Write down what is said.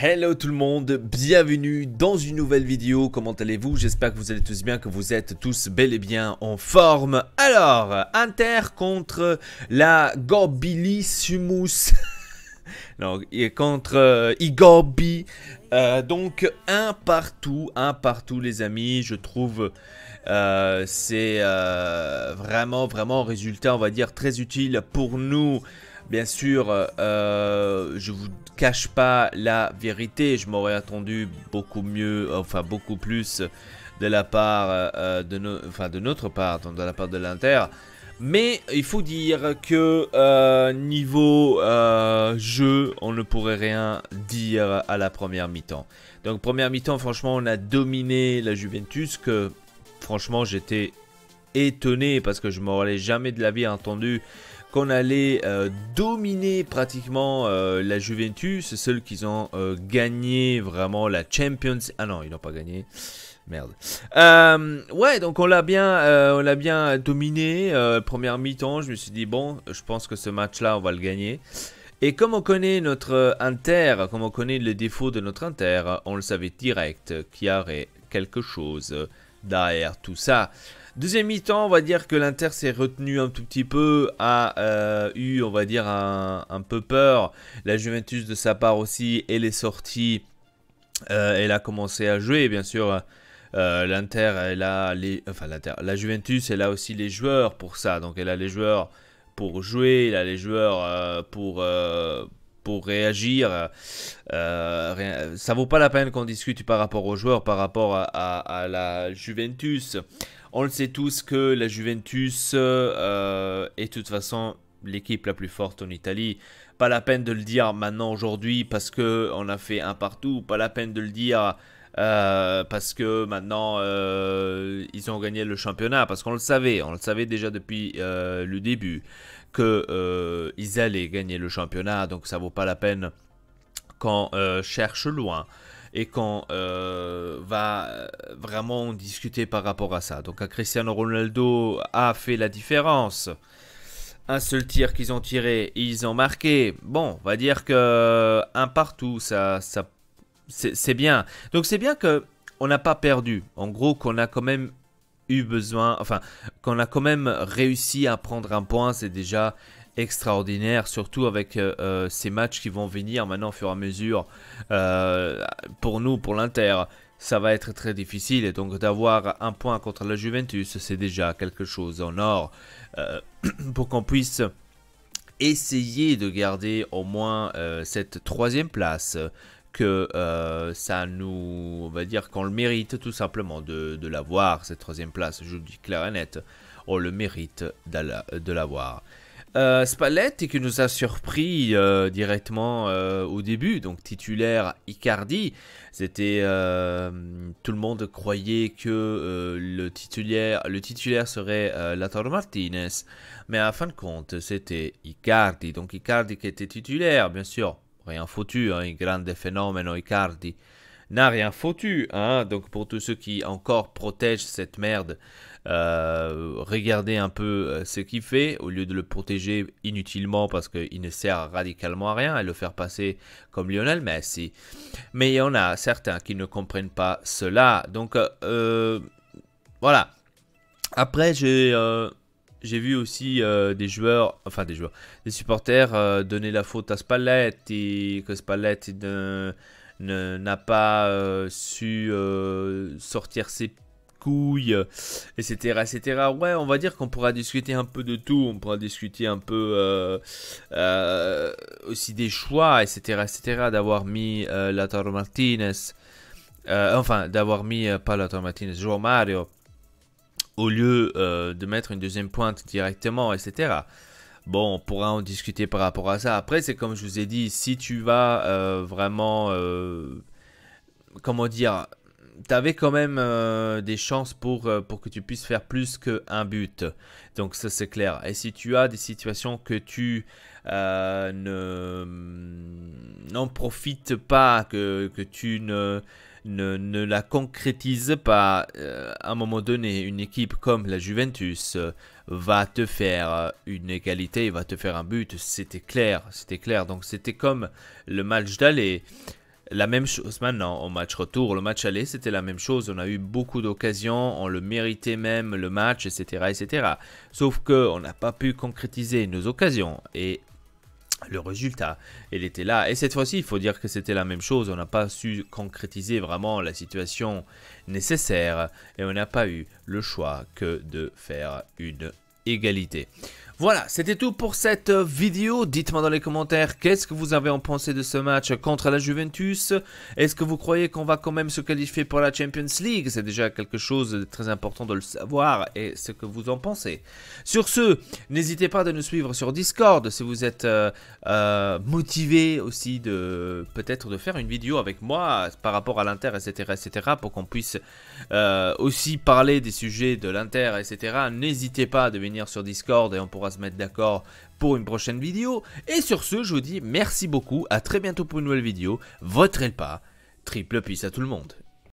Hello tout le monde, bienvenue dans une nouvelle vidéo. Comment allez-vous? J'espère que vous allez tous bien, que vous êtes tous bel et bien en forme. Alors, Inter contre la Gorbilissimus. Non, contre Igorbi. Donc un partout les amis. Je trouve c'est vraiment un résultat, on va dire, très utile pour nous. Bien sûr, je vous cache pas la vérité. Je m'aurais attendu beaucoup mieux, enfin beaucoup plus de la part de notre part, de la part de l'Inter. Mais il faut dire que niveau jeu, on ne pourrait rien dire à la première mi-temps. Donc première mi-temps, franchement, on a dominé la Juventus, que franchement j'étais étonné parce que je m'aurais jamais de la vie entendu qu'on allait dominer pratiquement la Juventus. Seuls qu'ils ont gagné vraiment la Champions. Ah non, ils n'ont pas gagné. Merde. Ouais, donc on l'a bien dominé. Première mi-temps, je me suis dit bon, je pense que ce match-là, on va le gagner. Et comme on connaît notre Inter, comme on connaît les défauts de notre Inter, on le savait direct qu'il y aurait quelque chose derrière tout ça. Deuxième mi-temps, on va dire que l'Inter s'est retenu un tout petit peu, a eu, on va dire, un peu peur. La Juventus de sa part aussi, elle est sortie, elle a commencé à jouer, bien sûr. L'Inter, la Juventus, elle a aussi les joueurs pour ça. Donc elle a les joueurs pour jouer, elle a les joueurs pour réagir. Ça vaut pas la peine qu'on discute par rapport aux joueurs, par rapport à la Juventus. On le sait tous que la Juventus est de toute façon l'équipe la plus forte en Italie. Pas la peine de le dire maintenant aujourd'hui parce qu'on a fait un partout. Pas la peine de le dire parce que maintenant ils ont gagné le championnat. Parce qu'on le savait déjà depuis le début qu'ils allaient gagner le championnat. Donc ça vaut pas la peine qu'on cherche loin et qu'on va vraiment discuter par rapport à ça. Donc Cristiano Ronaldo a fait la différence. Un seul tir qu'ils ont tiré, ils ont marqué. Bon, on va dire que un partout, c'est bien. Donc c'est bien qu'on n'a pas perdu. En gros, qu'on a quand même eu besoin, enfin, qu'on a quand même réussi à prendre un point, c'est déjà extraordinaire, surtout avec ces matchs qui vont venir maintenant au fur et à mesure. Pour nous, pour l'Inter, ça va être très difficile, et donc d'avoir un point contre la Juventus, c'est déjà quelque chose en or pour qu'on puisse essayer de garder au moins cette troisième place, que ça nous, on va dire qu'on le mérite tout simplement de l'avoir, cette troisième place. Je le dis clair et net, on le mérite de l'avoir. Spalletti qui nous a surpris directement au début, donc titulaire Icardi. C'était tout le monde croyait que le titulaire serait Lautaro Martinez, mais à fin de compte c'était Icardi. Donc Icardi qui était titulaire, bien sûr, rien foutu, hein, un grande fenomeno Icardi. N'a rien foutu, hein. Donc pour tous ceux qui encore protègent cette merde, regardez un peu ce qu'il fait au lieu de le protéger inutilement parce qu'il ne sert radicalement à rien et le faire passer comme Lionel Messi. Mais il y en a certains qui ne comprennent pas cela. Donc voilà. Après j'ai vu aussi des supporters donner la faute à Spalletti, que Spalletti n'a pas su sortir ses couilles, etc., etc. Ouais, on va dire qu'on pourra discuter un peu de tout. On pourra discuter un peu aussi des choix, etc., etc., d'avoir mis Lautaro Martinez, enfin, d'avoir mis, pas Lautaro Martinez, João Mario, au lieu de mettre une deuxième pointe directement, etc. Bon, on pourra en discuter par rapport à ça. Après, c'est comme je vous ai dit, si tu vas vraiment, comment dire, tu avais quand même des chances pour que tu puisses faire plus qu'un but. Donc ça, c'est clair. Et si tu as des situations que tu n'en profites pas, que tu ne la concrétise pas, à un moment donné, une équipe comme la Juventus va te faire une égalité, va te faire un but. C'était clair, c'était clair. Donc c'était comme le match d'aller. la même chose maintenant au match retour. Le match aller, c'était la même chose. On a eu beaucoup d'occasions, on le méritait même le match, etc. etc. Sauf qu'on n'a pas pu concrétiser nos occasions et le résultat, il était là. Et cette fois-ci, il faut dire que c'était la même chose. On n'a pas su concrétiser vraiment la situation nécessaire et on n'a pas eu le choix que de faire une égalité. Voilà, c'était tout pour cette vidéo. Dites-moi dans les commentaires qu'est-ce que vous avez en pensé de ce match contre la Juventus. Est-ce que vous croyez qu'on va quand même se qualifier pour la Champions League? C'est déjà quelque chose de très important de le savoir et ce que vous en pensez. Sur ce, n'hésitez pas de nous suivre sur Discord si vous êtes motivé aussi de peut-être de faire une vidéo avec moi par rapport à l'Inter, etc., etc., pour qu'on puisse aussi parler des sujets de l'Inter, etc. N'hésitez pas à venir sur Discord et on pourra se mettre d'accord pour une prochaine vidéo. Et sur ce, je vous dis merci beaucoup, à très bientôt pour une nouvelle vidéo. Votez le pas, triple peace à tout le monde.